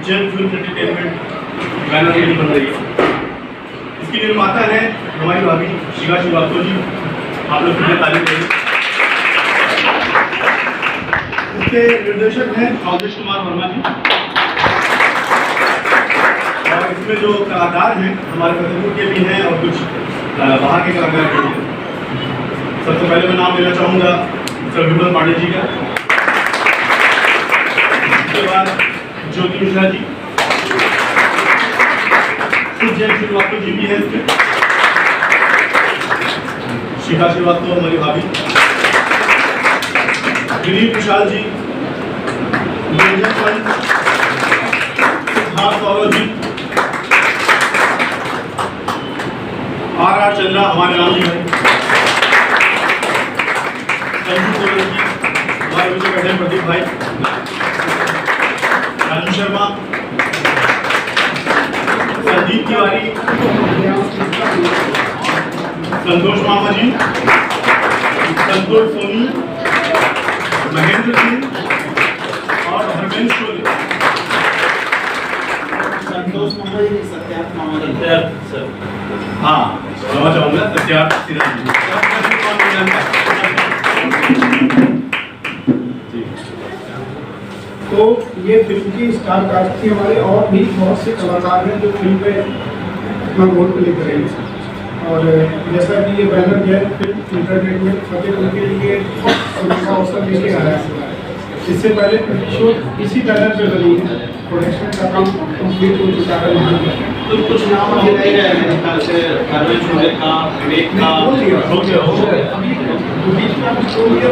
Jain film entertainment banner ready बन रही है। इसकी निर्माता है हमारी भाभी शिवा श्रीवास्तव जी, आप लोग कितने तारीफ करें। इसके निर्देशक हैं अवधेश कुमार वर्मा जी, और इसमें जो कलाकार हैं हमारे फतेहपुर के भी हैं और कुछ बाहर के कलाकार भी हैं। सबसे पहले मैं नाम लेना चाहूँगा सर विमल पांडे जी का, उसके बाद ज्योति मिश्रा जी, कुछ जैन श्रीवास्तव जी भी है इसमें, शिखा श्रीवास्तव हमारी भाभी, दिलीप विशाल जी, निरंजन पंत, सिद्धार्थ सौरव जी, आर चंद्रा हमारे राम जी भाई, संजू सोलर जी हमारे पीछे बैठे प्रदीप भाई, राजू शर्मा, संदीप तिवारी, संतोष मामा जी, संतोष सोनी, महेंद्र सिंह और हरमेंद्र शोले। संतोष मामा जी, सत्यार्थ मामा जी, सर हाँ समझ चाहूँगा सत्यार्थ सिन्हा जी। तो ये फिल्म की स्टार कास्ट थी हमारे, और भी बहुत से कलाकार हैं जो फिल्म पे अपना रोल प्ले करेंगे। और जैसा कि ये banner Jain film entertainment Fatehpur के लिए का अवसर लेके आया है। इससे पहले शूट इसी बैनर पे बनी है, प्रोडक्शन का काम कंप्लीट हो चुका है। तो कुछ नाम अभी नहीं रहे हैं ख्याल से, हरमेंद्र शोले का, विवेक का, हो गया अभी बीच में आप छोड़ दिया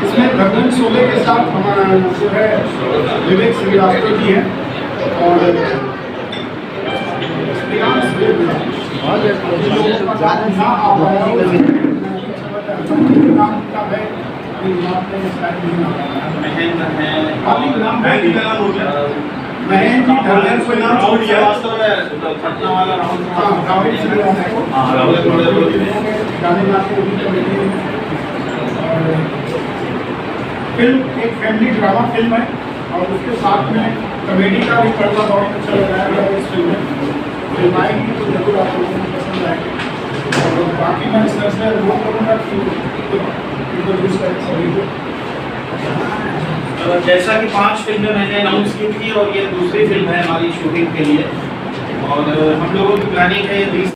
इसमें हरमेंद्र शोले के साथ हमारा जो है विवेक श्रीवास्तव जी हैं और महेंद्र है, पटना वाला फिल्म एक फैमिली ड्रामा फिल्म है और उसके साथ में कॉमेडी का भी पर्दा बहुत अच्छा लगाया गया है इस फिल्म में। फिल्म आएगी तो जरूर आप लोगों को पसंद आएगी। और बाकी मैं इस तरह से अनुरोध करूँगा कि इंट्रोड्यूस करें सभी को। जैसा कि 5 फिल्में मैंने अनाउंस की थी और ये दूसरी फिल्म है हमारी शूटिंग के लिए, और हम लोगों की प्लानिंग है 20